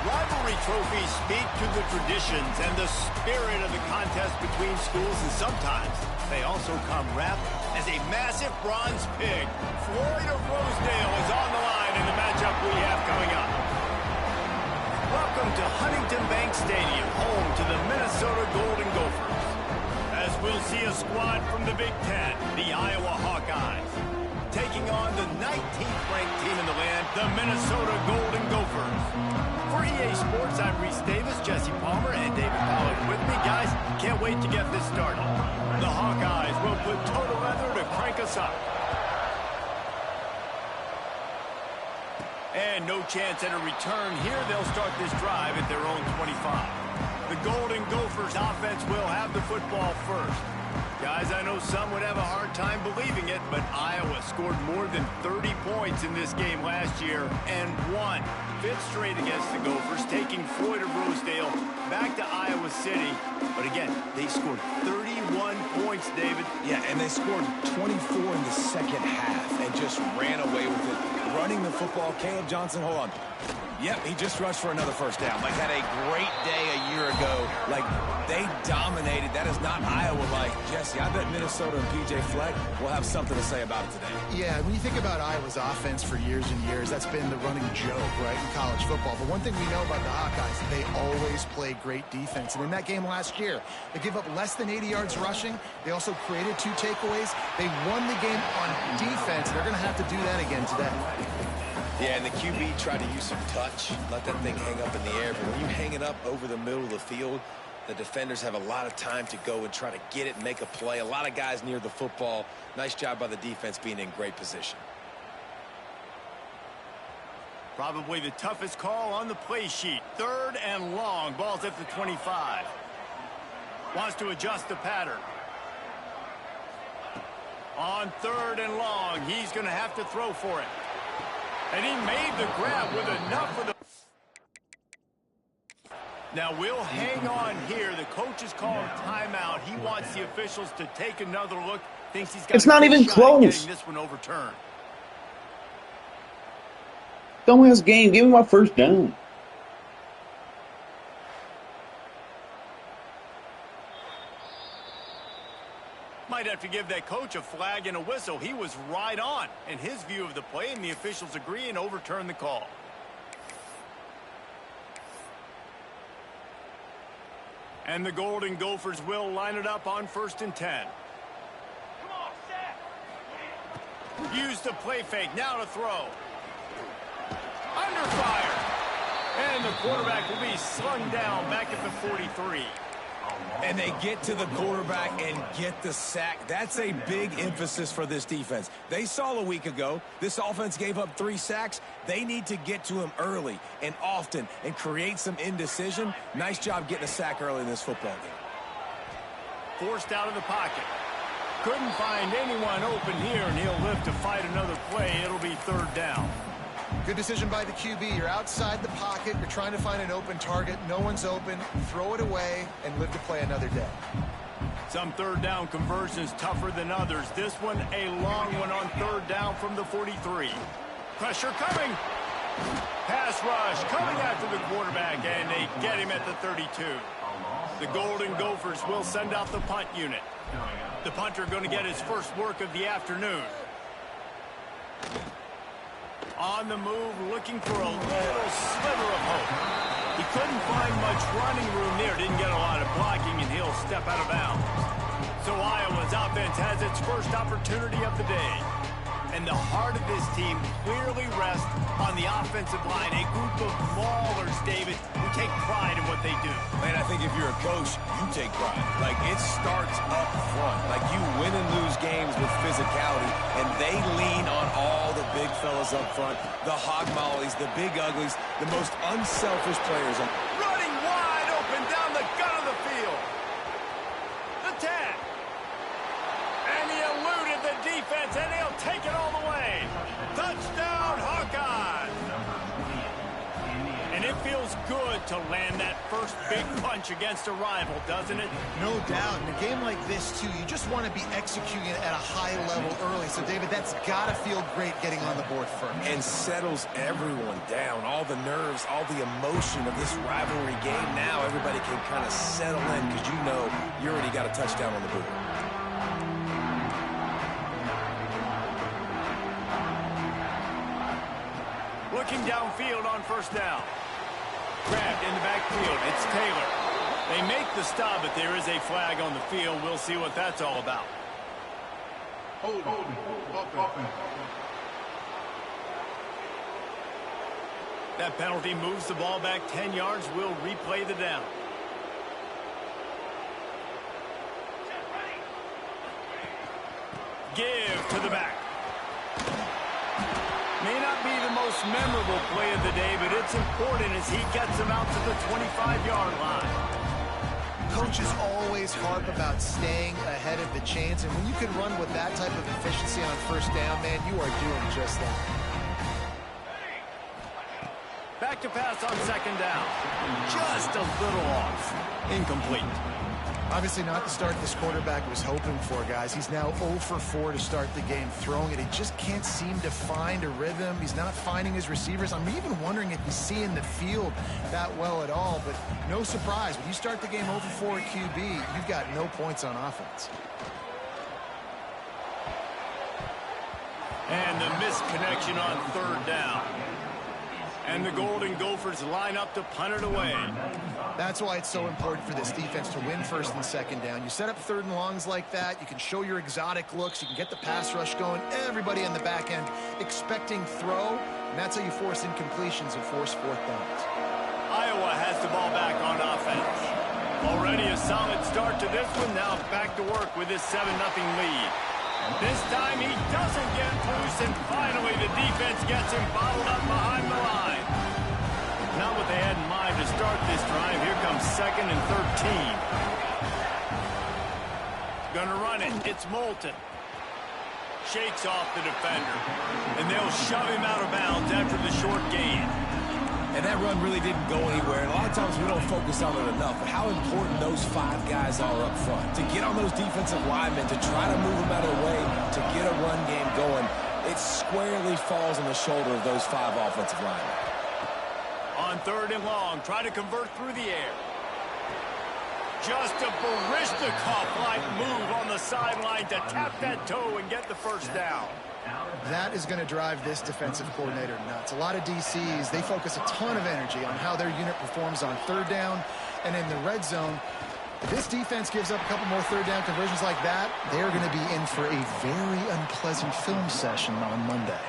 Rivalry trophies speak to the traditions and the spirit of the contest between schools, and sometimes they also come wrapped as a massive bronze pig. Floyd of Rosedale is on the line in the matchup we have coming up. Welcome to Huntington Bank Stadium, home to the Minnesota Golden Gophers. As we'll see a squad from the Big Ten, the Iowa Hawkeyes, taking on the 19th ranked team in the land, the Minnesota Golden Gophers. For EA Sports, I'm Reese Davis, Jesse Palmer, and David Pollack with me. Guys, can't wait to get this started. The Hawkeyes will put total leather to crank us up. And no chance at a return here. They'll start this drive at their own 25. The Golden Gophers offense will have the football first. Guys, I know some would have a hard time believing it, but Iowa scored more than 30 points in this game last year and won. Fifth straight against the Gophers, taking Floyd of Rosedale back to Iowa City. But again, they scored 31 points, David. Yeah, and they scored 24 in the second half and just ran away with it. Running the football, Caleb Johnson, hold on. Yep, he just rushed for another first down. Like, had a great day a year ago. Like, they dominated. That is not Iowa-like. Jesse, I bet Minnesota and P.J. Fleck will have something to say about it today. Yeah, when you think about Iowa's offense for years and years, that's been the running joke, right, in college football. But one thing we know about the Hawkeyes, they always play great defense. And in that game last year, they gave up less than 80 yards rushing. They also created 2 takeaways. They won the game on defense. They're going to have to do that again today. Yeah, and the QB tried to use some touch, let that thing hang up in the air. But when you hang it up over the middle of the field, the defenders have a lot of time to go and try to get it and make a play. A lot of guys near the football. Nice job by the defense being in great position. Probably the toughest call on the play sheet. 3rd and long. Ball's at the 25. Wants to adjust the pattern. On 3rd and long, he's going to have to throw for it. And he made the grab with enough for the... Now we'll hang on here. The coach is calling timeout. He wants the officials to take another look. Thinks he's got it's not even close. Getting this one overturned. Dumbass game. Give me my first down. Might have to give that coach a flag and a whistle. He was right on in his view of the play, and the officials agree and overturn the call. And the Golden Gophers will line it up on 1st and 10. Come on, set. Use the play fake. Now to throw. Under fire. And the quarterback will be slung down back at the 43. And they get to the quarterback and get the sack. That's a big emphasis for this defense. They saw a week ago, this offense gave up 3 sacks. They need to get to him early and often and create some indecision. Nice job getting a sack early in this football game. Forced out of the pocket. Couldn't find anyone open here, and he'll live to fight another play. It'll be 3rd down. Good decision by the QB. You're outside the pocket. You're trying to find an open target. No one's open. Throw it away and live to play another day. Some 3rd down conversions tougher than others. This one a long one on 3rd down from the 43. Pressure coming. Pass rush coming after the quarterback, and they get him at the 32. The Golden Gophers will send out the punt unit. The punter going to get his first work of the afternoon. On the move, looking for a little sliver of hope. He couldn't find much running room there. Didn't get a lot of blocking, and he'll step out of bounds. So Iowa's offense has its first opportunity of the day. And the heart of this team clearly rests on the offensive line. A group of maulers, David, who take pride in what they do. Man, I think if you're a coach, you take pride. Like, it starts up front. Like, you win and lose games with physicality, and they lean on all the big fellas up front, the hog mollies, the big uglies, the most unselfish players. Running wide open down the gut of the field. The 10. And he eluded the defense, and he'll take it all the way. Touchdown, Hawkeyes. And It feels good to land that first big punch against a rival, doesn't it? No doubt. In a game like this, too, you just want to be executing at a high level early. So, David, that's got to feel great getting on the board first. And settles everyone down. All the nerves, all the emotion of this rivalry game. Now everybody can kind of settle in because you know you already got a touchdown on the board. Looking downfield on first down. Grabbed in the backfield. It's Taylor. They make the stop, but there is a flag on the field. We'll see what that's all about. That penalty moves the ball back 10 yards. We'll replay the down. Give to the back. May not be the most memorable play of the day, but it's important as he gets him out to the 25-yard line. Coaches always harp about staying ahead of the chains, and when you can run with that type of efficiency on first down, man, you are doing just that. Back to pass on second down. Just a little off. Incomplete. Obviously not the start this quarterback was hoping for, guys. He's now 0 for 4 to start the game throwing it. He just can't seem to find a rhythm. He's not finding his receivers. I'm even wondering if he's seeing the field that well at all, but no surprise. When you start the game 0 for 4 at QB, you've got no points on offense. And the missed connection on third down. And the Golden Gophers line up to punt it away. That's why it's so important for this defense to win first and second down. You set up third and longs like that. You can show your exotic looks. You can get the pass rush going. Everybody in the back end expecting throw. And that's how you force incompletions and force fourth downs. Iowa has the ball back on offense. Already a solid start to this one. Now back to work with this 7-0 lead. This time he doesn't get loose, and finally the defense gets him bottled up behind the line. Not what they had in mind to start this drive. Here comes 2nd and 13. Gonna run it. It's Moulton. Shakes off the defender. And they'll shove him out of bounds after the short gain. And that run really didn't go anywhere. And a lot of times we don't focus on it enough. But how important those 5 guys are up front. To get on those defensive linemen, to try to move them out of the way, to get a run game going, it squarely falls on the shoulder of those 5 offensive linemen. On third and long, try to convert through the air. Just a Baryshnikov-like move on the sideline to tap that toe and get the first down. That is going to drive this defensive coordinator nuts. A lot of DCs, they focus a ton of energy on how their unit performs on third down and in the red zone. If this defense gives up a couple more third down conversions like that, they're going to be in for a very unpleasant film session on Monday.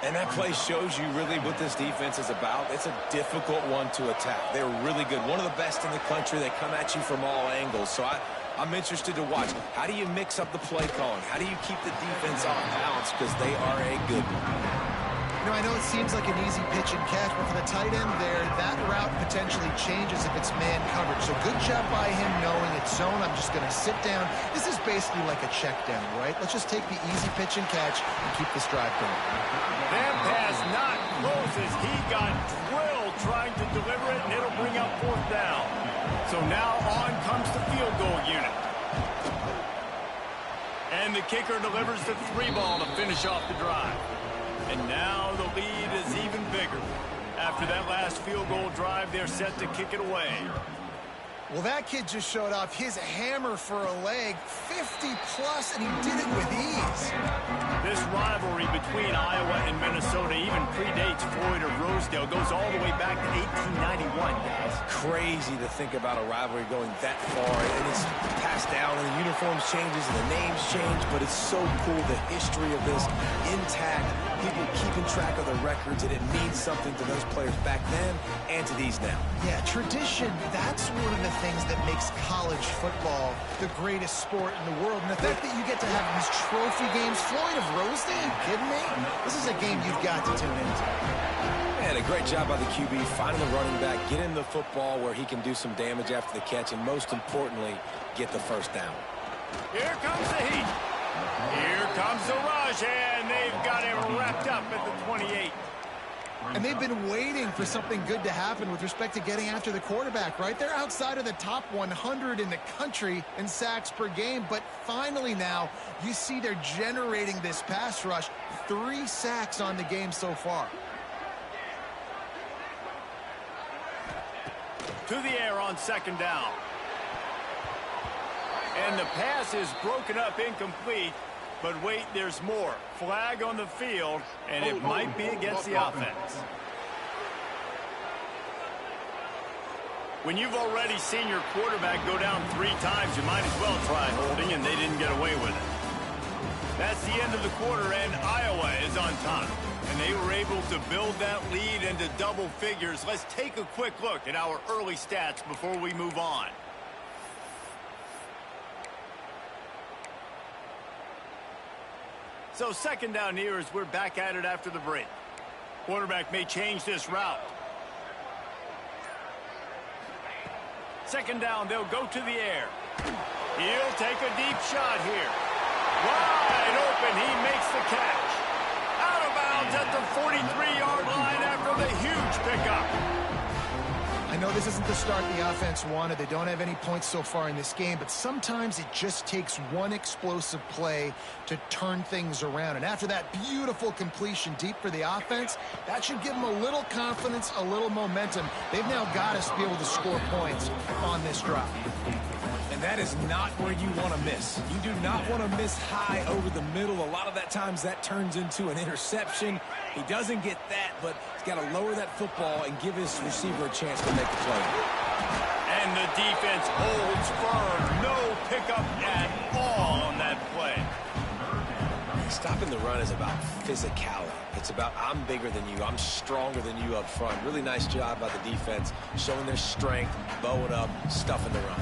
And that play shows you really what this defense is about. It's a difficult one to attack. They're really good. One of the best in the country. They come at you from all angles. So I'm interested to watch. How do you mix up the play calling? How do you keep the defense off balance? Because they are a good one. You know, I know it seems like an easy pitch and catch, but for the tight end there, that route potentially changes if it's man coverage. So good job by him knowing it's zone. I'm just going to sit down. This is basically like a check down, right? Let's just take the easy pitch and catch and keep this drive going. That pass not close as he got drilled trying to deliver it, and it'll bring up fourth down. So now on comes the field goal unit. And the kicker delivers the 3-ball to finish off the drive. And now the lead is even bigger. After that last field goal drive, they're set to kick it away. Well, that kid just showed off his hammer for a leg, 50-plus, and he did it with ease. This rivalry between Iowa and Minnesota even predates Floyd or Rosedale. Goes all the way back to 1891, guys. Crazy to think about a rivalry going that far. And it's passed down, and the uniforms changes, and the names change, but it's so cool, the history of this intact. People keeping track of the records, and it means something to those players back then and to these now. Yeah, tradition, that's one of the things that makes college football the greatest sport in the world. And the fact that you get to have these trophy games, Floyd of Rosedale, are you kidding me? This is a game you've got to tune into. Man, a great job by the QB, finding the running back, getting the football where he can do some damage after the catch, and most importantly, get the first down. Here comes the heat. Here comes the rush, and they've got him wrapped up at the 28. And they've been waiting for something good to happen with respect to getting after the quarterback, right? They're outside of the top 100 in the country in sacks per game, but finally now you see they're generating this pass rush. 3 sacks on the game so far. To the air on second down. And the pass is broken up, incomplete. But wait, there's more. Flag on the field, and it might be against the offense. When you've already seen your quarterback go down 3 times, you might as well try holding, and they didn't get away with it. That's the end of the quarter, and Iowa is on top. And they were able to build that lead into double figures. Let's take a quick look at our early stats before we move on. So second down here as we're back at it after the break. Quarterback may change this route. Second down, they'll go to the air. He'll take a deep shot here. Wide open, he makes the catch. Out of bounds at the 43-yard line after the huge pickup. I know this isn't the start the offense wanted. They don't have any points so far in this game, but sometimes it just takes one explosive play to turn things around. And after that beautiful completion deep for the offense, that should give them a little confidence, a little momentum. They've now got to be able to score points on this drive. And that is not where you want to miss. You do not want to miss high over the middle. A lot of that times that turns into an interception. He doesn't get that, but he's got to lower that football and give his receiver a chance to make a play. And the defense holds firm. No pickup at all on that play. Stopping the run is about physicality. It's about I'm bigger than you. I'm stronger than you up front. Really nice job by the defense, showing their strength, bowing up, stuffing the run.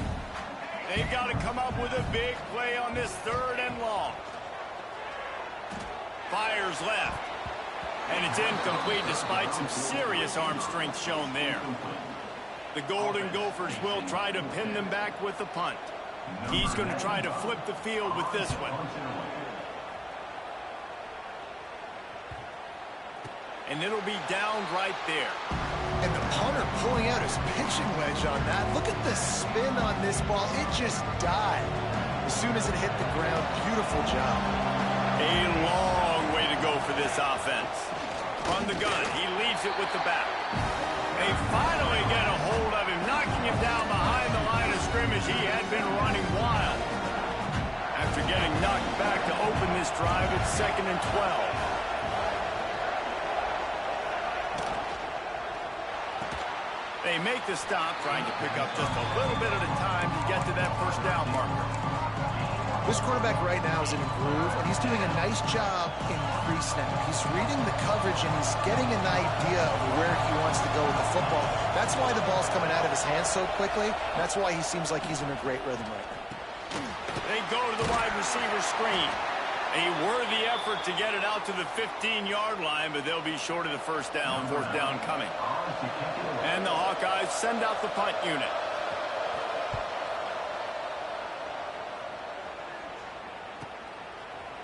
They've got to come up with a big play on this 3rd and long. Fires left. And it's incomplete despite some serious arm strength shown there. The Golden Gophers will try to pin them back with the punt. He's going to try to flip the field with this one. And it'll be downed right there. And the punter pulling out his pitching wedge on that. Look at the spin on this ball. It just died as soon as it hit the ground. Beautiful job. A long way to go for this offense. From the gun, he leaves it with the back. They finally get a hold of him, knocking him down behind the line of scrimmage. He had been running wild. After getting knocked back to open this drive, it's 2nd and 12. They make the stop, trying to pick up just a little bit at a time to get to that first down marker. This quarterback right now is in a groove, and he's doing a nice job in pre-snap. He's reading the coverage, and he's getting an idea of where he wants to go with the football. That's why the ball's coming out of his hands so quickly. That's why he seems like he's in a great rhythm right now. They go to the wide receiver screen. A worthy effort to get it out to the 15-yard line, but they'll be short of the first down. 4th down coming. And the Hawkeyes send out the punt unit.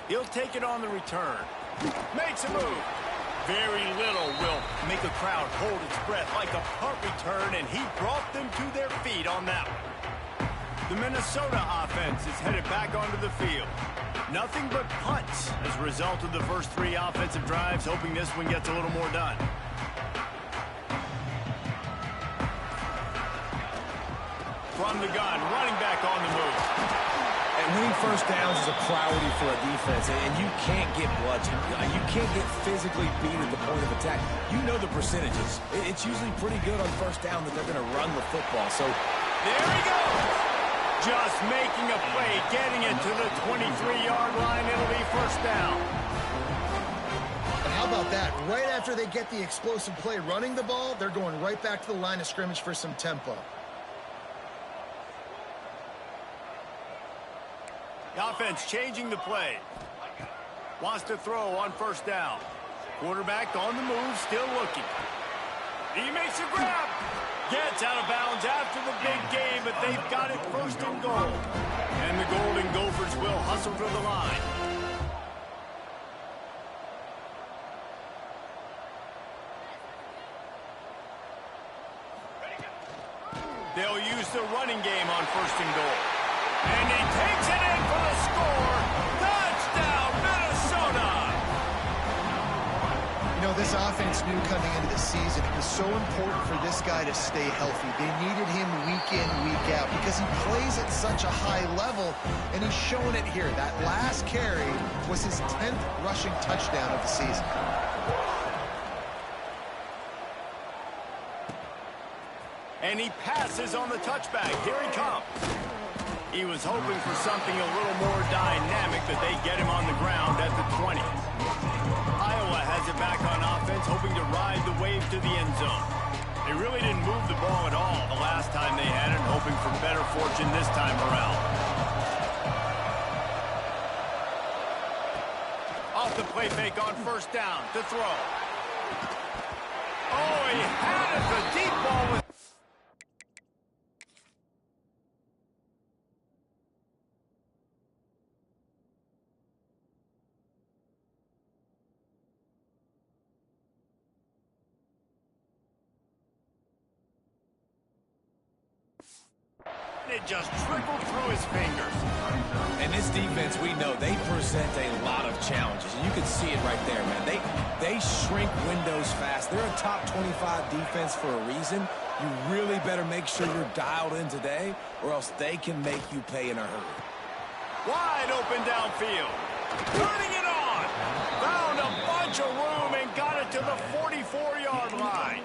He'll take it on the return. Makes a move. Very little will make a crowd hold its breath like a punt return, and he brought them to their feet on that one. The Minnesota offense is headed back onto the field. Nothing but punts as a result of the first 3 offensive drives, hoping this one gets a little more done. From the gun, running back on the move. And winning first downs is a priority for a defense, and you can't get bludgeoned. You can't get physically beat at the point of attack. You know the percentages. It's usually pretty good on first down that they're going to run the football. So there he goes. Just making a play, getting it to the 23-yard line. It'll be first down. And how about that? Right after they get the explosive play running the ball, they're going right back to the line of scrimmage for some tempo. The offense changing the play. Wants to throw on first down. Quarterback on the move, still looking. He makes a grab. Gets out of bounds after the big game, but they've got it 1st and goal. And the Golden Gophers will hustle to the line. They'll use the running game on 1st and goal. And he takes it in for the score. Touchdown, Minnesota! You know, this offense knew coming into the season it was so important for this guy to stay healthy. They needed him week in, week out because he plays at such a high level, and he's showing it here. That last carry was his 10th rushing touchdown of the season. And he passes on the touchback. Here he comes. He was hoping for something a little more dynamic, but they get him on the ground at the 20. Iowa has it back on offense, hoping to ride the wave to the end zone. They really didn't move the ball at all the last time they had it, hoping for better fortune this time around. Off the play fake on 1st down to throw. Oh, he had it. The deep ball was... It just trickled through his fingers. And this defense, we know, they present a lot of challenges. And you can see it right there, man. They shrink windows fast. They're a top 25 defense for a reason. You really better make sure you're dialed in today, or else they can make you pay in a hurry. Wide open downfield. Turning it on. Found a bunch of room and got it to the 44-yard line.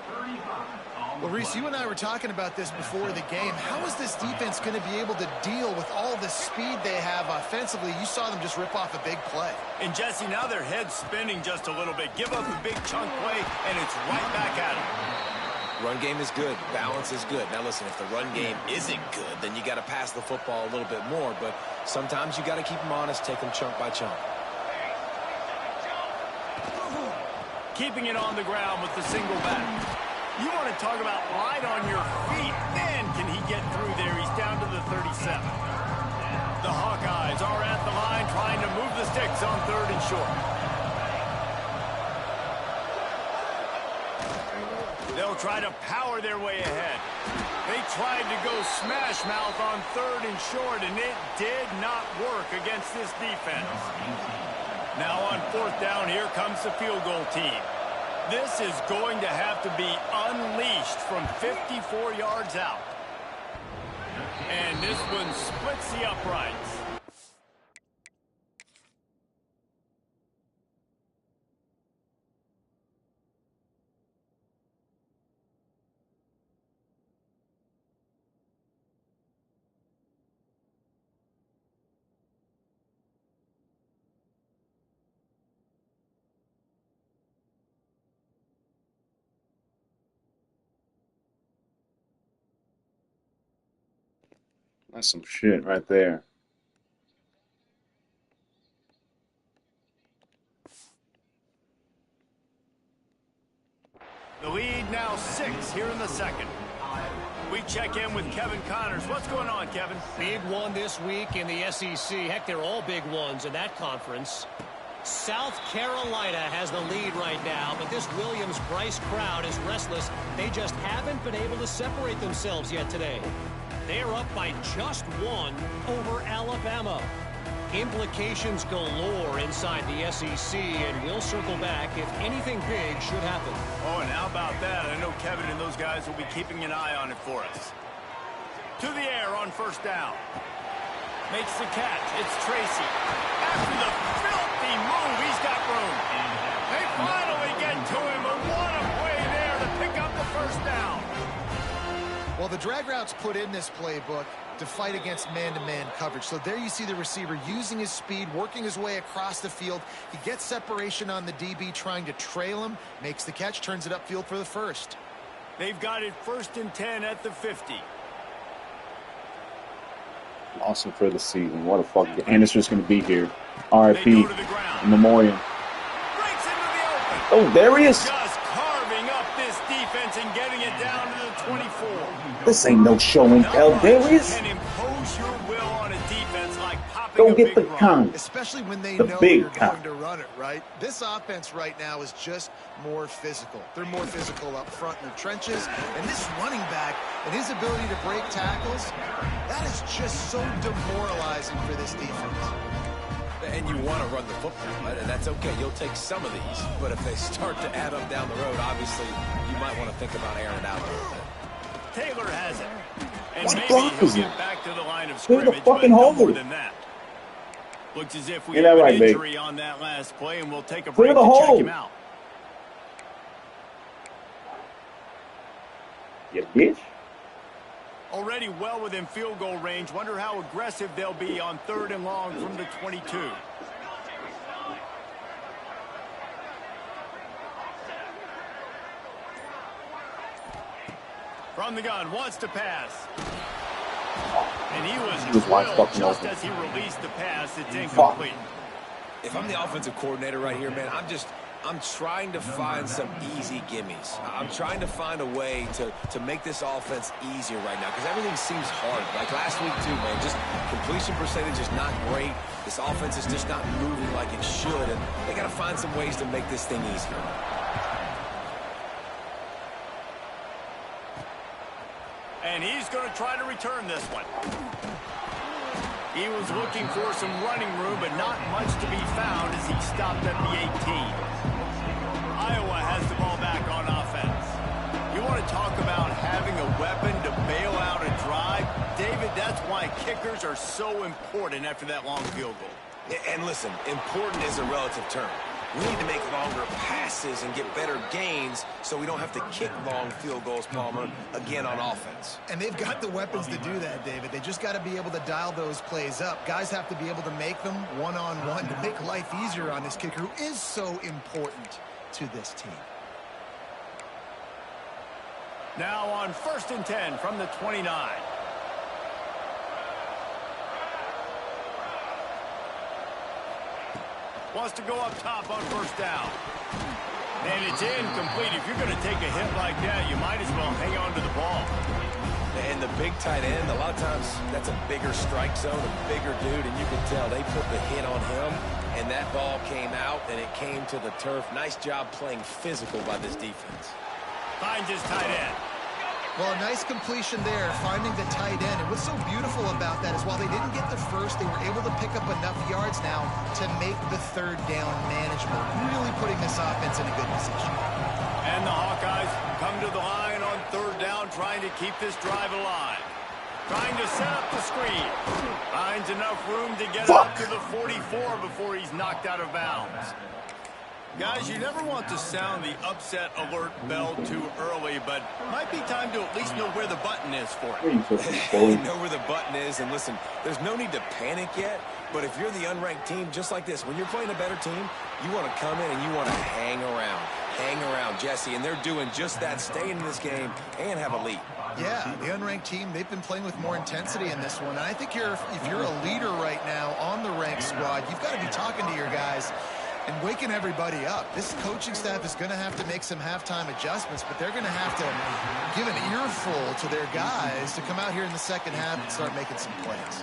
Well, Reese, you and I were talking about this before the game. How is this defense going to be able to deal with all the speed they have offensively? You saw them just rip off a big play. And, Jesse, now their head's spinning just a little bit. Give up a big chunk play, and it's right back at them. Run game is good. Balance is good. Now, listen, if the run game isn't good, then you got to pass the football a little bit more. But sometimes you got to keep them honest, take them chunk by chunk. Keeping it on the ground with the single back. You want to talk about light on your feet. Man, can he get through there. He's down to the 37. The Hawkeyes are at the line trying to move the sticks on 3rd and short. They'll try to power their way ahead. They tried to go smash mouth on 3rd and short, and it did not work against this defense. Now on 4th down, here comes the field goal team. This is going to have to be unleashed from 54 yards out. And this one splits the uprights. That's some shit right there. The lead now 6 here in the 2nd. We check in with Kevin Connors. What's going on, Kevin? Big one this week in the SEC. Heck, they're all big ones in that conference. South Carolina has the lead right now, but this Williams-Brice crowd is restless. They just haven't been able to separate themselves yet today. They are up by just 1 over Alabama. Implications galore inside the SEC, and we'll circle back if anything big should happen. Oh, and how about that? I know Kevin and those guys will be keeping an eye on it for us. To the air on 1st down. Makes the catch. It's Tracy. After the filthy move, he's got room. They finally get to him, but what a play there to pick up the 1st down. Well, the drag routes put in this playbook to fight against man-to-man coverage. So there you see the receiver using his speed, working his way across the field. He gets separation on the DB, trying to trail him, makes the catch, turns it upfield for the 1st. They've got it 1st and 10 at the 50. Awesome for the season. What a fuck. And it's just going to be here. RIP. Memorial. Oh, there he is. Just carving up this defense and getting it down to the 24. This ain't no show and tell. There he is. Can impose your will on a defense like Pop stopping a get big the run. count. Especially when they The know big you're count. going to run it, right? This offense right now is just more physical. They're more physical up front in the trenches. And this running back and his ability to break tackles, that is just so demoralizing for this defense. And you want to run the football, right? And that's okay. You'll take some of these. But if they start to add up down the road, obviously, you might want to think about airing it out a little bit. Taylor has it. And What maybe block he'll is get it? back to the line of Clear the scrimmage, but fucking no hole. more than that. Looks as if we Ain't have that an right, babe? injury on that last play, and we'll take a Clear break the to check hole. him out. You bitch. Already well within field goal range. Wonder how aggressive they'll be on 3rd and long from the 22. From the gun, wants to pass. And he was wide drilled fucking just open. as he released the pass. It's Fuck. incomplete. If I'm the offensive coordinator right here, man, I'm trying to find some easy gimmies. I'm trying to find a way to make this offense easier right now because everything seems hard. Like last week, too, man, just completion percentage is not great. This offense is just not moving like it should, and they got to find some ways to make this thing easier. And he's going to try to return this one. He was looking for some running room, but not much to be found as he stopped at the 18. Iowa has the ball back on offense. You want to talk about having a weapon to bail out a drive? David, that's why kickers are so important after that long field goal. And listen, important is a relative term. We need to make longer passes and get better gains so we don't have to kick long field goals, Palmer, again on offense. And they've got the weapons to do that, David. They just got to be able to dial those plays up. Guys have to be able to make them one-on-one to make life easier on this kicker, who is so important to this team. Now on 1st and 10 from the 29. Wants to go up top on 1st down. And it's incomplete. If you're going to take a hit like that, you might as well hang on to the ball. And the big tight end, a lot of times that's a bigger strike zone, a bigger dude, and you can tell they put the hit on him, and that ball came out, and it came to the turf. Nice job playing physical by this defense. Finds his tight end. Well, a nice completion there, finding the tight end. And what's so beautiful about that is while they didn't get the first, they were able to pick up enough yards now to make the 3rd down manageable, really putting this offense in a good position. And the Hawkeyes come to the line on 3rd down, trying to keep this drive alive. Trying to set up the screen. Finds enough room to get up to the 44 before he's knocked out of bounds. Guys, you never want to sound the upset alert bell too early, but might be time to at least know where the button is for it. You know where the button is, and listen, there's no need to panic yet, but if you're the unranked team, just like this, when you're playing a better team, you want to come in and you want to hang around, Jesse, and they're doing just that, staying in this game and have a lead. Yeah, the unranked team, they've been playing with more intensity in this one. And I think if you're a leader right now on the ranked squad, you've got to be talking to your guys and waking everybody up. This coaching staff is going to have to make some halftime adjustments, but they're going to have to give an earful to their guys to come out here in the second half and start making some plays.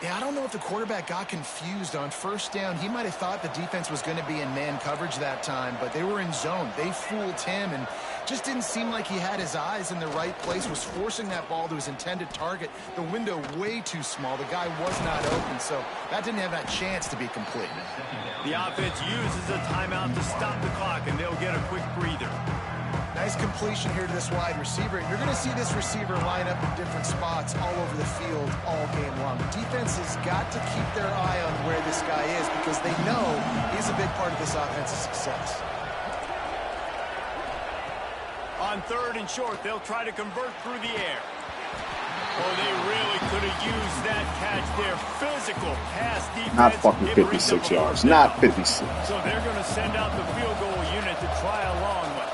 Yeah, I don't know if the quarterback got confused on 1st down. He might have thought the defense was going to be in man coverage that time, but they were in zone. They fooled him and just didn't seem like he had his eyes in the right place, was forcing that ball to his intended target. The window way too small. The guy was not open, so that didn't have that chance to be complete. The offense uses a timeout to stop the clock, and they'll get a quick breather. Nice completion here to this wide receiver. And you're going to see this receiver line up in different spots all over the field all game long. The defense has got to keep their eye on where this guy is because they know he's a big part of this offense's success. On 3rd and short, they'll try to convert through the air. Oh, they really could have used that catch there. Physical pass defense. Not fucking 56 yards. Not 56. So they're going to send out the field goal unit to try a long one.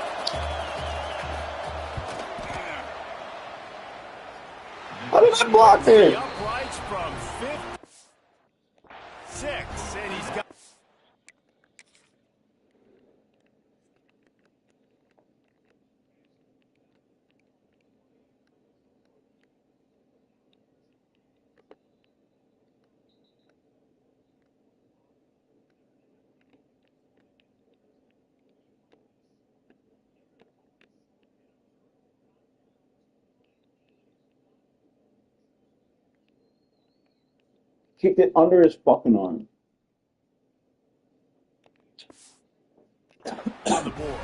How did I block there? The uprights from 5-6, and he's got... Kicked it under his fucking arm. On the board.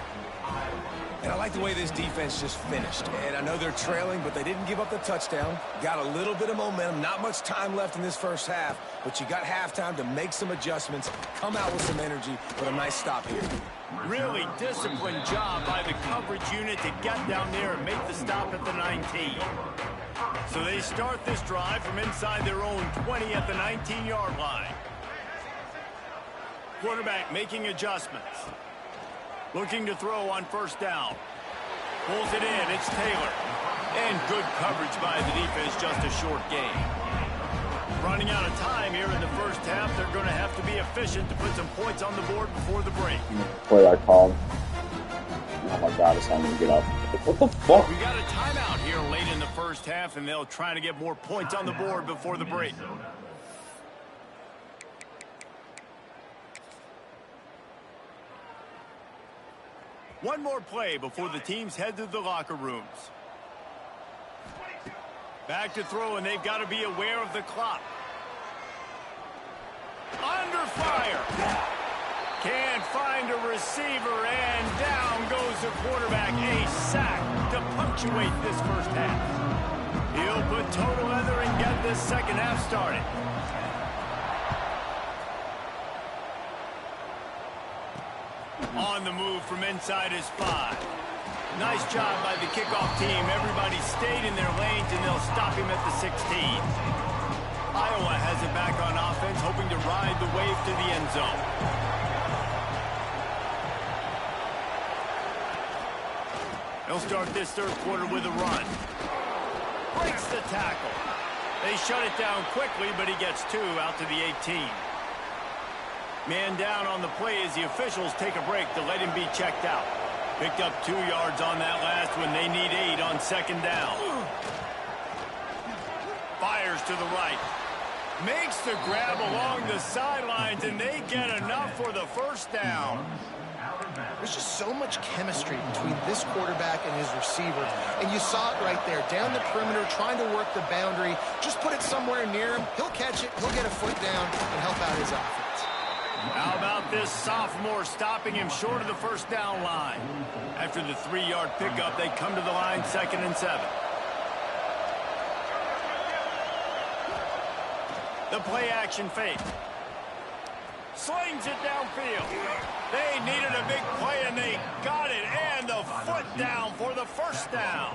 And I like the way this defense just finished. And I know they're trailing, but they didn't give up the touchdown. Got a little bit of momentum. Not much time left in this first half, but you got halftime to make some adjustments, come out with some energy, but a nice stop here. Really disciplined job by the coverage unit to get down there and make the stop at the 19. So they start this drive from inside their own 20 at the 19-yard line. Quarterback making adjustments. Looking to throw on first down. Pulls it in. It's Taylor. And good coverage by the defense, just a short gain. Running out of time here in the first half. They're going to have to be efficient to put some points on the board before the break. Play I called. Oh my God, it's time to get up. What the fuck? We got a timeout here late in the first half, and they'll try to get more points on the board before the break. One more play before the teams head to the locker rooms. Back to throw, and they've got to be aware of the clock. Under fire. Can't find a receiver, and down goes the quarterback. A sack to punctuate this first half. He'll put total leather and get this second half started. On the move from inside his 5. Nice job by the kickoff team. Everybody stayed in their lanes, and they'll stop him at the 16. Iowa has it back on offense, hoping to ride the wave to the end zone. They'll start this third quarter with a run. Breaks the tackle. They shut it down quickly, but he gets 2 out to the 18. Man down on the play as the officials take a break to let him be checked out. Picked up 2 yards on that last when they need 8 on second down. Fires to the right. Makes the grab along the sidelines, and they get enough for the first down. There's just so much chemistry between this quarterback and his receiver. And you saw it right there, down the perimeter, trying to work the boundary. Just put it somewhere near him. He'll catch it. He'll get a foot down and help out his offense. How about this sophomore stopping him short of the first down line? After the 3-yard pickup, they come to the line 2nd and 7. The play action fake. Slings it downfield. They needed a big play, and they got it. And the foot down for the first down.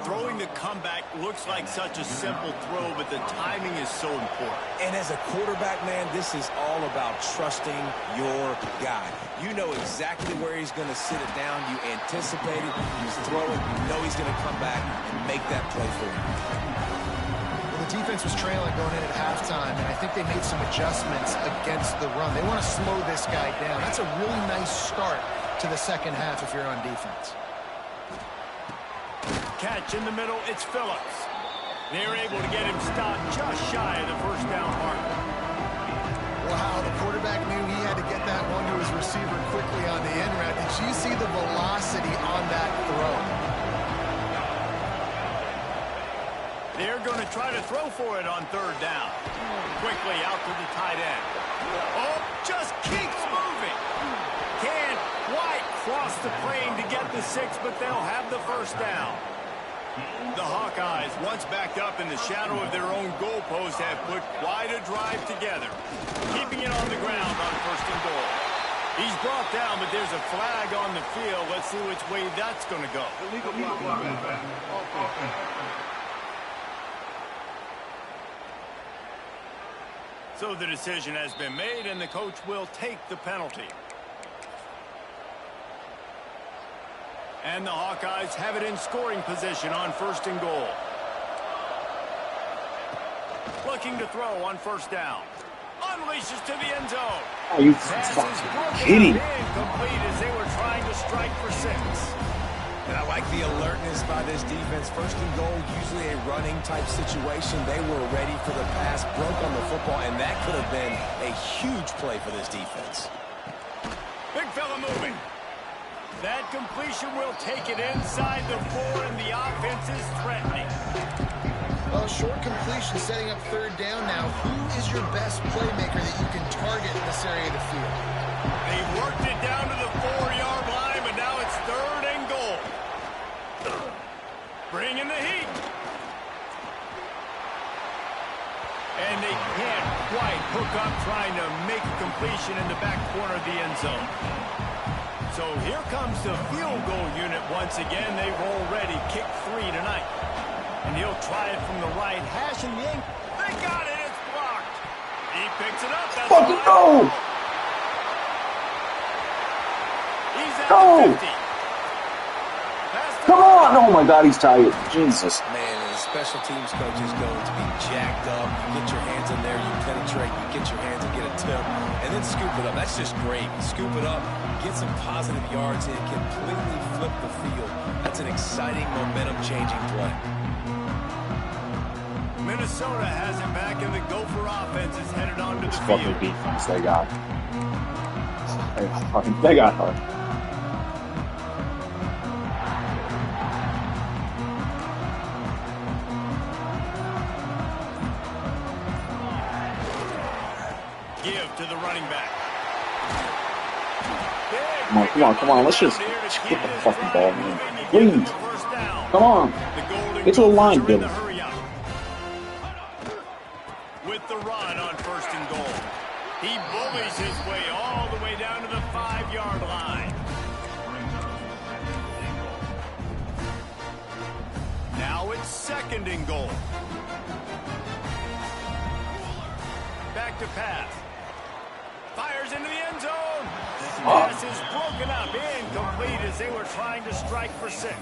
Throwing the comeback looks like such a simple throw, but the timing is so important. And as a quarterback, man, this is all about trusting your guy. You know exactly where he's going to sit it down. You anticipate it. He's throwing. You know he's going to come back and make that play for you. Well, the defense was trailing going in at halftime, and I think they made some adjustments against the run. They want to slow this guy down. That's a really nice start to the second half if you're on defense. Catch in the middle, it's Phillips. They're able to get him stopped just shy of the first down marker. Wow, the quarterback knew he had to get that one to his receiver quickly on the end route. Did you see the velocity on that throw? They're going to try to throw for it on 3rd down. Quickly out to the tight end. Oh, just keeps moving. Can't quite cross the plane to get the 6, but they'll have the first down. The Hawkeyes, once backed up in the shadow of their own goalpost, have put quite a drive together, keeping it on the ground on 1st and goal. He's brought down, but there's a flag on the field. Let's see which way that's going to go. So the decision has been made, and the coach will take the penalty. And the Hawkeyes have it in scoring position on 1st and goal. Looking to throw on 1st down. Unleashes to the end zone. Are you Passes kidding? incomplete as they were trying to strike for 6. And I like the alertness by this defense. 1st and goal, usually a running type situation. They were ready for the pass, broke on the football, and that could have been a huge play for this defense. Big fella moving. That completion will take it inside the 4, and the offense is threatening. Well, short completion setting up third down now. Who is your best playmaker that you can target in this area of the field? They worked it down to the 4-yard line, but now it's 3rd and goal. Bring in the heat. And they can't quite hook up trying to make a completion in the back corner of the end zone. So here comes the field goal unit once again. They've already kicked 3 tonight. And he'll try it from the right hash and yank. They got it. It's blocked. He picks it up. That's Fucking go! He's at the 50. Come on! Oh my God, he's tired. Jesus. Man, and the special teams coach is going to be jacked up. You get your hands in there, you penetrate, you get your hands and get a tip, and then scoop it up. That's just great. Scoop it up, get some positive yards in, completely flip the field. That's an exciting, momentum-changing play. Minnesota has it back, and the Gopher offense is headed onto the This field. fucking defense they got. They got hard. Give to the running back. Come on. Let's just get the fucking ball, man. Please. Come on. Get to the line, Billy. With the run on 1st and goal. He bullies his way all the way down to the 5-yard line. Now it's 2nd and goal. Back to pass. Fires into the end zone. Pass is broken up, incomplete as they were trying to strike for 6.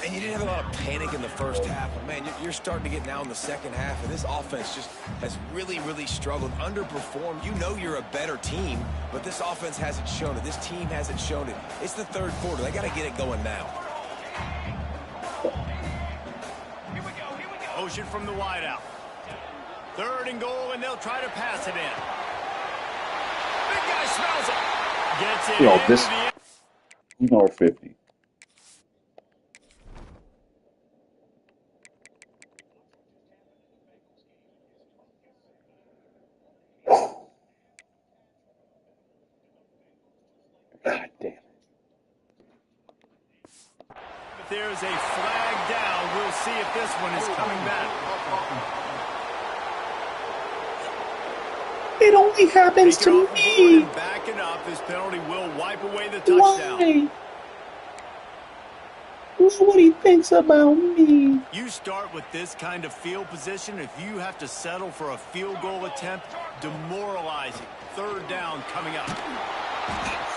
And you didn't have a lot of panic in the first half, but man, you're starting to get now in the second half, and this offense just has really, really struggled, underperformed. You know you're a better team, but this offense hasn't shown it. This team hasn't shown it. It's the 3rd quarter. They got to get it going now. Motion from the wideout. 3rd and goal, and they'll try to pass it in. Big guy smells it. Gets it Yo, into this. the end. He's over 50. God damn it. If there's a flag down, we'll see if this one is coming back. It only happens to me. Backing up, this penalty will wipe away the touchdown. Why? This is what he thinks about me. You start with this kind of field position, if you have to settle for a field goal attempt, demoralizing. 3rd down coming up.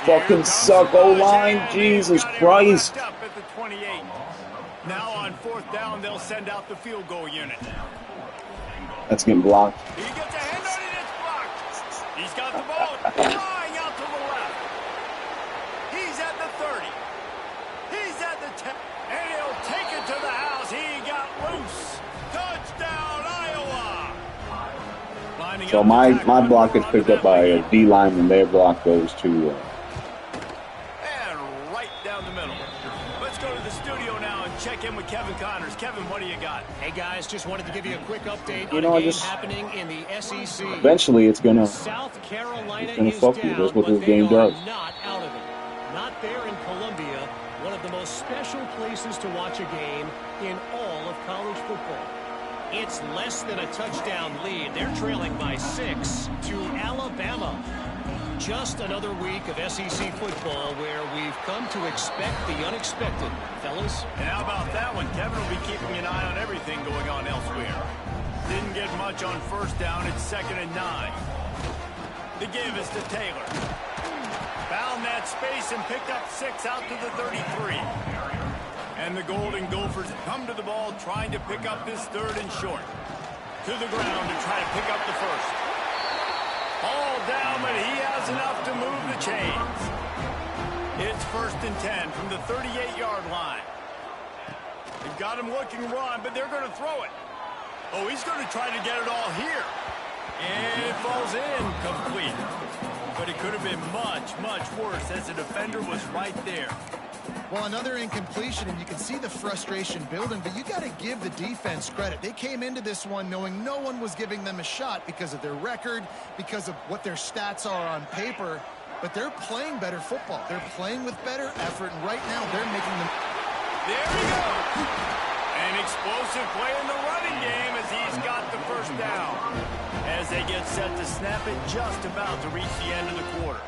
Fucking suck O-line, Jesus Christ. Up at the 28. Now on 4th down, they'll send out the field goal unit. That's getting blocked. He gets a hand on it, it's blocked. He's got the ball flying out to the left. He's at the 30. He's at the 10. And he'll take it to the house. He got loose. Touchdown, Iowa. Lining So up my the block gets picked up by a D lineman. Their block goes to. And right down the middle. Let's go to the studio now and check in with Kevin Connors. Kevin, what do you got? Hey, guys, just wanted to give you a quick update You on know, a I game just- happening in the SEC. Eventually, it's gonna. South Carolina gonna is fuck you. down, That's what but this they game are does. not out of it. Not there in Columbia, one of the most special places to watch a game in all of college football. It's less than a touchdown lead. They're trailing by 6 to Alabama. Just another week of SEC football where we've come to expect the unexpected. Fellas? And how about that one? Kevin will be keeping an eye on everything going on elsewhere. Didn't get much on 1st down. It's 2nd and 9. The give is to Taylor. Found that space and picked up 6 out to the 33. And the Golden Gophers come to the ball trying to pick up this 3rd and short. To the ground to try to pick up the 1st. All down, but he has enough to move the chains. It's 1st and 10 from the 38-yard line. They've got him looking run, but they're going to throw it. Oh, he's going to try to get it all here. And it falls in complete. But it could have been much, much worse as the defender was right there. Well, another incompletion, and you can see the frustration building, but you got to give the defense credit. They came into this one knowing no one was giving them a shot because of their record, because of what their stats are on paper, but they're playing better football. They're playing with better effort, and right now they're making them... There he goes! An explosive play in the running game as he's got the first down. As they get set to snap it, just about to reach the end of the quarter.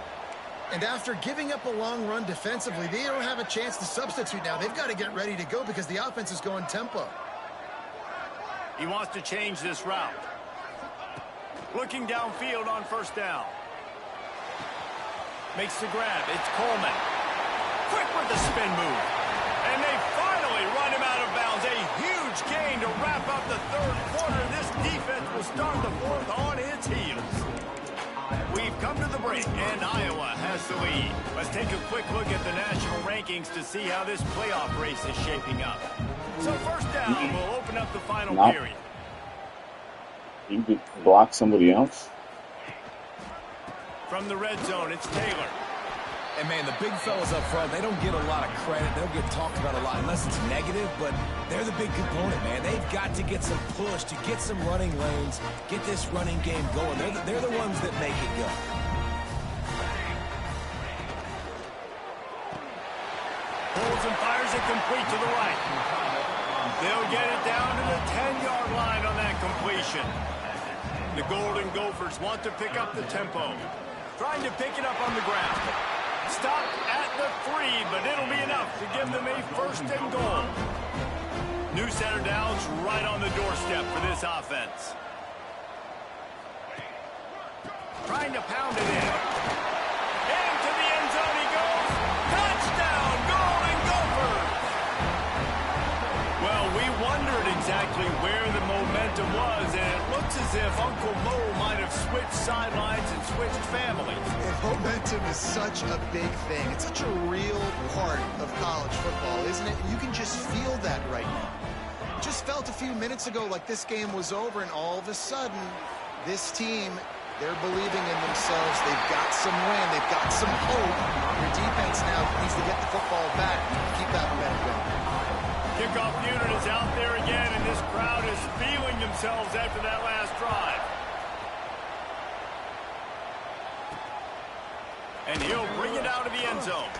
And after giving up a long run defensively, they don't have a chance to substitute now. They've got to get ready to go because the offense is going tempo. He wants to change this route. Looking downfield on first down. Makes the grab. It's Coleman. Quick with the spin move. And they finally run him out of bounds. A huge gain to wrap up the third quarter. This defense will start the fourth on its heels. We've come to the break, and Iowa has the lead. Let's take a quick look at the national rankings to see how this playoff race is shaping up. So first down, we'll open up the final period. You could block somebody else. From the red zone, it's Taylor. And, man, the big fellas up front, they don't get a lot of credit. They don't get talked about a lot unless it's negative, but they're the big component, man. They've got to get some push, to get some running lanes, get this running game going. They're the ones that make it go. Pulls and fires it complete to the right. They'll get it down to the 10-yard line on that completion. The Golden Gophers want to pick up the tempo. Trying to pick it up on the ground. Stopped at the 3, but it'll be enough to give them a first and goal. New center downs right on the doorstep for this offense. Trying to pound it in. Into the end zone he goes. Touchdown, Golden Gophers! Well, we wondered exactly where the momentum was, and it looks as if Uncle Mo might have switched sidelines and switched families. And momentum is such a big thing. It's such a real part of college football, isn't it? You can just feel that right now. It just felt a few minutes ago like this game was over, and all of a sudden, this team, they're believing in themselves. They've got some wind. They've got some hope. Their defense now needs to get the football back and keep that momentum going. Kickoff unit is out there again, and this crowd is feeling themselves after that last drive. And he'll bring it out of the end zone.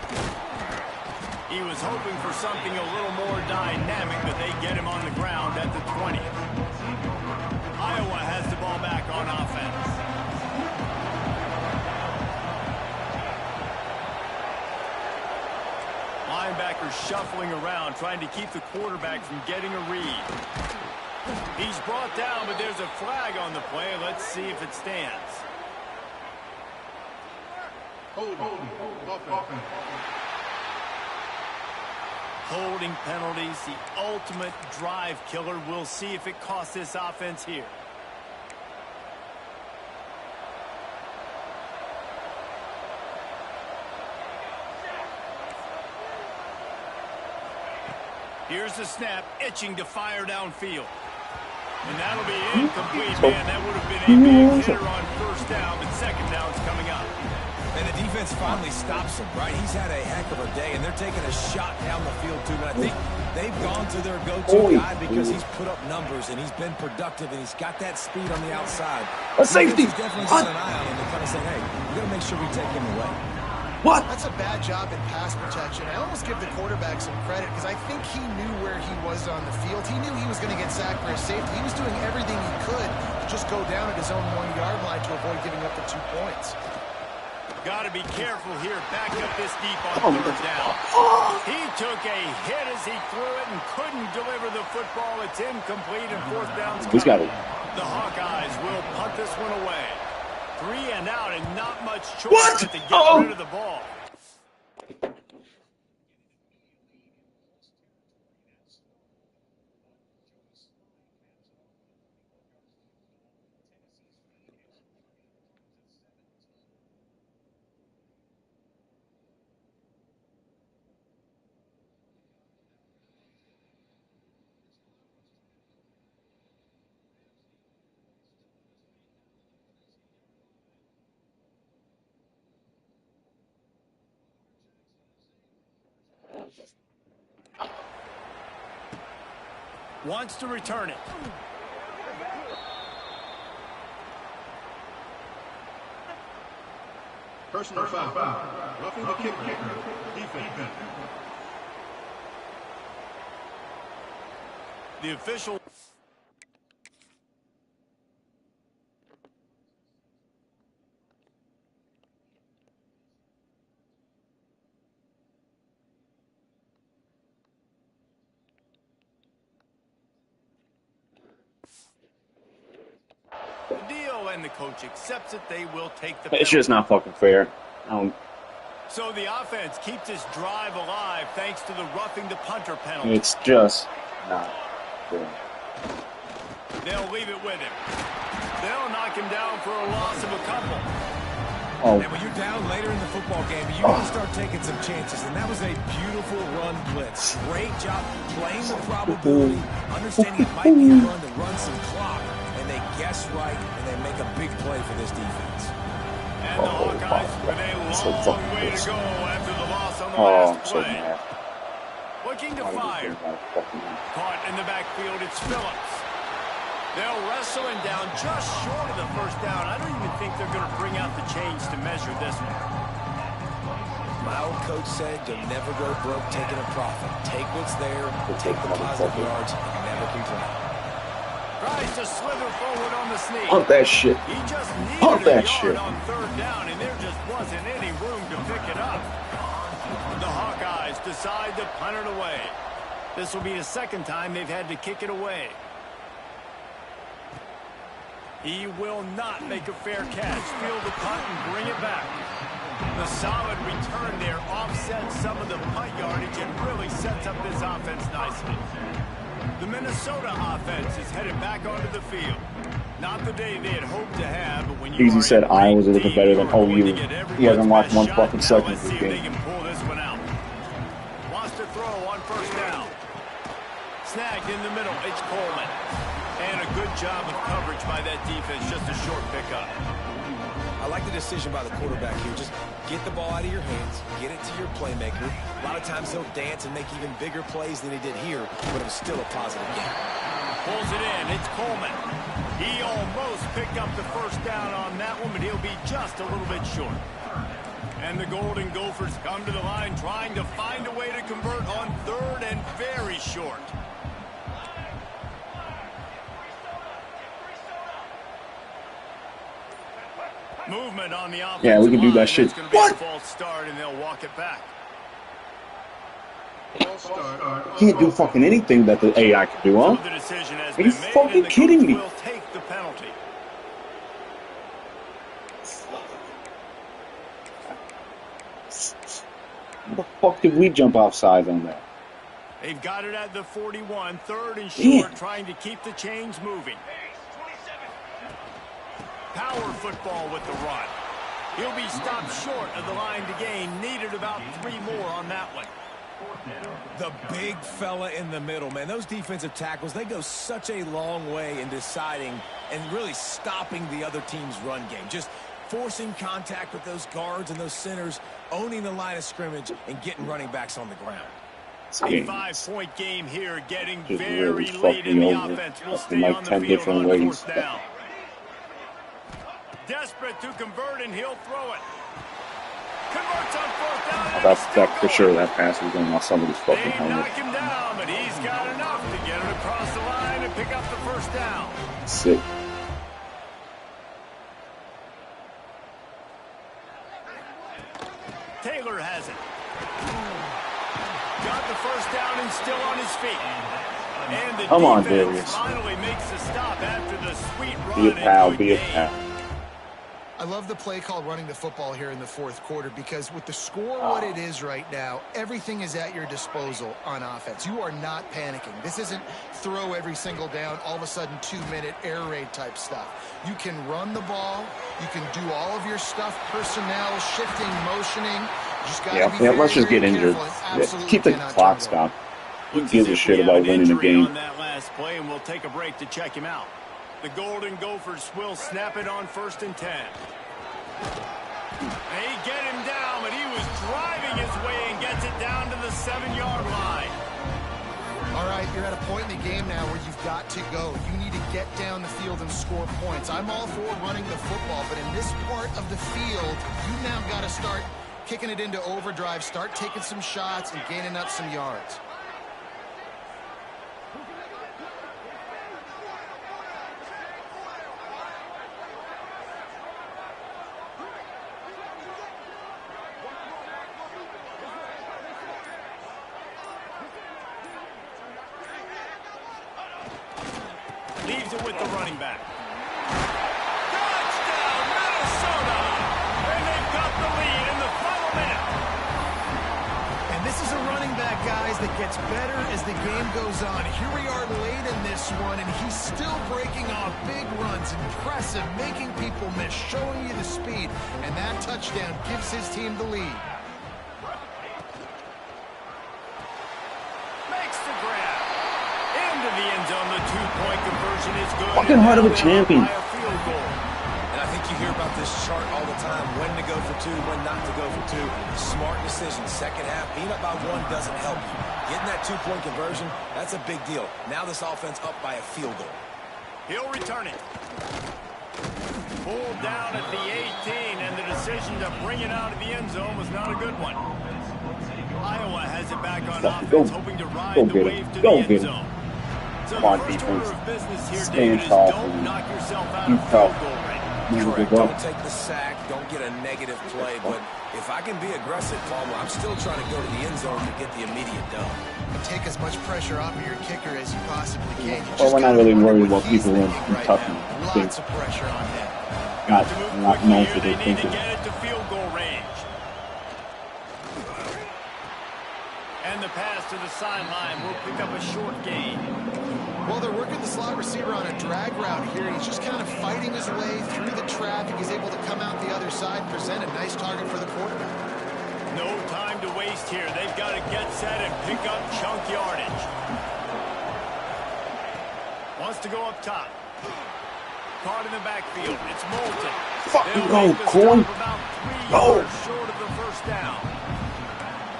He was hoping for something a little more dynamic, but they get him on the ground at the 20. Iowa has the ball back on offense. Linebackers shuffling around, trying to keep the quarterback from getting a read. He's brought down, but there's a flag on the play. Let's see if it stands. Holding penalties, the ultimate drive killer. We'll see if it costs this offense here. Here's the snap, itching to fire downfield. And that'll be incomplete, man. That would have been a big hitter on first down, but second down's coming up. And the defense finally stops him, right? He's had a heck of a day, and they're taking a shot down the field, too. But I think they've gone to their go-to guy because he's put up numbers, and he's been productive, and he's got that speed on the outside. A safety! He's definitely got an eye on him and kind of saying, hey, we're going to make sure we take him away. What? That's a bad job in pass protection. I almost give the quarterback some credit because I think he knew where he was on the field. He knew he was going to get sacked for a safety. He was doing everything he could to just go down at his own 1-yard line to avoid giving up the 2 points. Got to be careful here. Backed up this deep on third down. He took a hit as he threw it and couldn't deliver the football. It's incomplete and fourth down's coming. Who's got it? The Hawkeyes will punt this one away. 3 and out and not much choice What? but to get rid of the ball. wants to return it. Personal foul. Roughing the kicker. Defense. The official. Deal, and the coach accepts it. They will take the penalty. It's just not fucking fair. So the offense keeps this drive alive thanks to the roughing the punter penalty. It's just not fair. They'll leave it with him. They'll knock him down for a loss of a couple. And when you're down later in the football game, you got to start taking some chances. And that was a beautiful run blitz. Great job playing the probability, understanding it might be a run to run some clock. And they guess right, and they make a big play for this defense. And the Hawkeyes with a long way to go after the loss on the last play. Looking to fire. Caught in the backfield, it's Phillips. They'll wrestle him down just short of the first down. I don't even think they're going to bring out the chains to measure this one. My old coach said you'll never go broke taking a profit. Take what's there, take the positive yards, and never complain. Tries to slither forward on the sneak. Hunt that shit. He just Hunt needed a that yard shit. on third down, and there just wasn't any room to pick it up. The Hawkeyes decide to punt it away. This will be the second time they've had to kick it away. He will not make a fair catch. Field the punt and bring it back. The solid return there offsets some of the punt yardage and really sets up this offense nicely. The Minnesota offense is headed back onto the field. Not the day they had hoped to have, but when you Easy said Iowa's a little better than OU. He hasn't watched one fucking second of Let's this see if they game. can pull this one out. Wants to throw on first down. Snagged in the middle. It's Coleman. And a good job of coverage by that defense. Just a short pickup. I like the decision by the quarterback here. Just get the ball out of your hands, get it to your playmaker. A lot of times they'll dance and make even bigger plays than he did here, but it was still a positive game. Pulls it in. It's Coleman. He almost picked up the first down on that one, but he'll be just a little bit short. And the Golden Gophers come to the line trying to find a way to convert on third and very short. Movement on the offensive Yeah, we can do that line. shit. It's going to be a false start, and they'll walk it back. Can't do fucking anything that the AI can do, huh? So the decision has Are you been made, fucking and the kidding me? Gophers will take the penalty. How the fuck did we jump offsides on that? They've got it at the 41, third and short, Yeah. trying to keep the chains moving. Power football with the run. He'll be stopped short of the line to gain. Needed about 3 more on that one. The big fella in the middle, man. Those defensive tackles, they go such a long way in deciding and really stopping the other team's run game. Just forcing contact with those guards and those centers, owning the line of scrimmage, and getting running backs on the ground. A 5-point game here, getting Just very really late fucked in me the over. offense. Will Fucked stay in like on the 10 field different on ways. fourth down. Desperate to convert, and he'll throw it. Converts on fourth down. and That's he's still for going. sure that pass was going off somebody's fucking They helmet. knock him down, but he's got enough to get it across the line and pick up the first down. Sick. Taylor has it. Got the first down and still on his feet. And the Come on, defense Darius. finally makes a stop after the sweet run. Be a pal, and be good a game. pal. I love the play call running the football here in the fourth quarter because with the score what it is right now, everything is at your disposal on offense. You are not panicking. This isn't throw every single down, all of a sudden 2-minute air raid type stuff. You can run the ball. You can do all of your stuff, personnel, shifting, motioning. You just got to be very, Let's just very get injured. careful and Yeah, absolutely keep the cannot clock turn it stop. Who Looks gives as a if shit we about have an winning the injury game? on that last play, and we'll take a break to check him out. The Golden Gophers will snap it on 1st and 10. They get him down, but he was driving his way and gets it down to the 7-yard line. All right, you're at a point in the game now where you've got to go. You need to get down the field and score points. I'm all for running the football, but in this part of the field, you've now got to start kicking it into overdrive, start taking some shots and gaining up some yards. Leaves it with the running back. Touchdown, Minnesota! And they've got the lead in the final minute. And this is a running back, guys, that gets better as the game goes on. Here we are late in this one, and he's still breaking off big runs. Impressive, making people miss, showing you the speed. And that touchdown gives his team the lead. Makes the grab. Into the end zone, the two-point conversion is good. Fucking heart of a champion. By a field goal. And I think you hear about this chart all the time, when to go for two, when not to go for two. Smart decision. Second half, being up by one doesn't help you. Getting that two-point conversion, that's a big deal. Now this offense up by a field goal. He'll return it. Pulled down at the 18, and the decision to bring it out of the end zone was not a good one. Iowa has it back on offense, hoping to ride the wave to the end zone. So Come on, the first order defense. of business here, Stand David, is tall, don't please. knock yourself out Keep of field tough. goal range. Never Correct. give up. Don't take the sack. Don't get a negative play. But if I can be aggressive, Palmer, I'm still trying to go to the end zone to get the immediate dub. Take as much pressure off of your kicker as you possibly can. You Well, just we're not gotta really wonder worried what about he's people in thinking right Kentucky. now. Lots of pressure on him. Got To move a lot quickly known here, for they their need to thinking. get it to field goal range. And the pass to the sideline will pick up a short gain. Well, they're working the slot receiver on a drag route here. He's just kind of fighting his way through the traffic. He's able to come out the other side, present a nice target for the quarterback. No time to waste here. They've got to get set and pick up chunk yardage. Wants to go up top. Caught in the backfield. It's Moulton. Fucking They'll go, make the Coy. stop about 3 Go. yards short of the first down.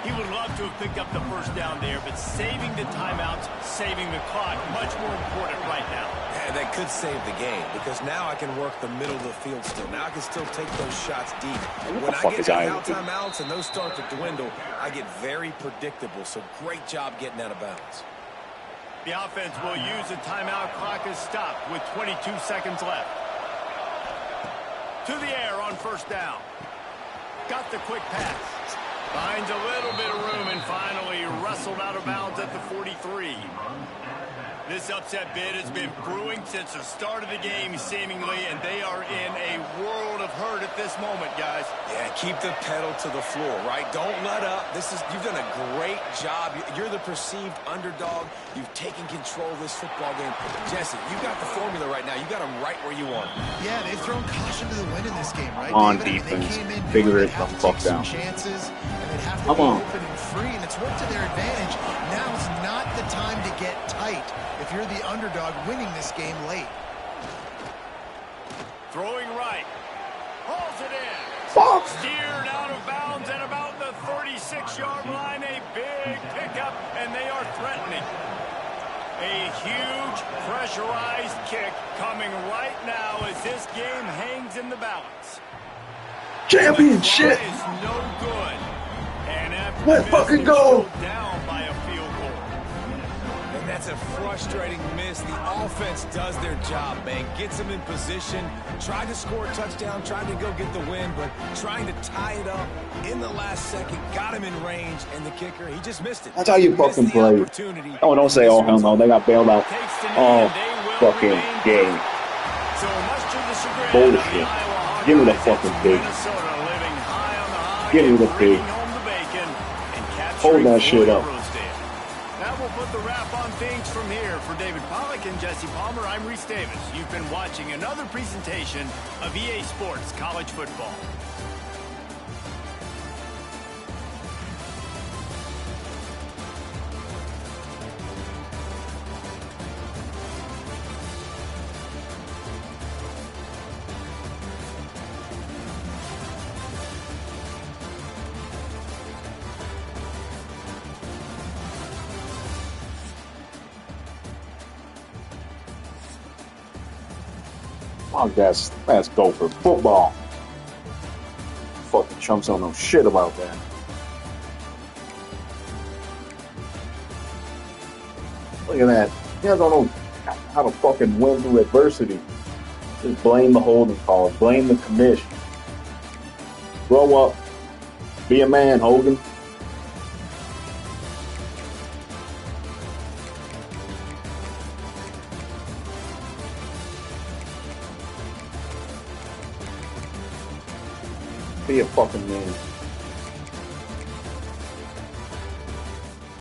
He would love to have picked up the first down there, but saving the timeouts, saving the clock, much more important right now. And that could save the game because now I can work the middle of the field still. Now I can still take those shots deep. What When the I fuck get is to Iowa out doing? timeouts and those start to dwindle, I get very predictable. So great job getting out of bounds. The offense will use the timeout clock as stopped with 22 seconds left. To the air on first down. Got the quick pass. Finds a little bit of room and finally wrestled out of bounds at the 43. This upset bid has been brewing since the start of the game, seemingly, and they are in a world of hurt at this moment, guys. Yeah, keep the pedal to the floor, right? Don't let up. You've done a great job. You're the perceived underdog. You've taken control of this football game. Jesse, you got the formula right now. You got them right where you want them. Yeah, they've thrown caution to the wind in this game, right, On David? I mean, defense. they came in Figure knowing it they'd have the to fuck take some down. chances, and they'd have to Come be on. open and free, and it's worked to their advantage. Now's not the time to get tight if you're the underdog winning this game late. Throwing right. Hauls it in. Fuck! Steered out of bounds at about the 36-yard line. A big pickup, and they are threatening. A huge pressurized kick coming right now as this game hangs in the balance. Championship! The try is no good. And after Let's fucking go! down by a field goal. And that's a frustrating miss. The offense does their job, man. Gets them in position. Tried to score a touchdown. Tried to go get the win, but trying to tie it up in the last second. Got him in range, and the kicker, he just missed it. That's how you Missed fucking the play. opportunity. Oh, don't say, oh, hell no, they got bailed out. Takes the knee Oh, and they will fucking remain game. So much to the chagrin of Bullshit. the Iowa Give me the Hawkeyes, fucking it's pig. Minnesota living high on the hog Give me and the pig. bringing home the bacon and capturing Hold that shit Florida up. Rosedale. That will put the wrap on things from here. For David Pollack and Jesse Palmer, I'm Reese Davis. You've been watching another presentation of EA Sports College Football. Fuck that. Let's go for football. Fucking chumps don't know shit about that. Look at that. You guys don't know how to fucking win through adversity. Just blame the holding calls. Blame the commission. Grow up. Be a man, Hogan. Be a fucking man.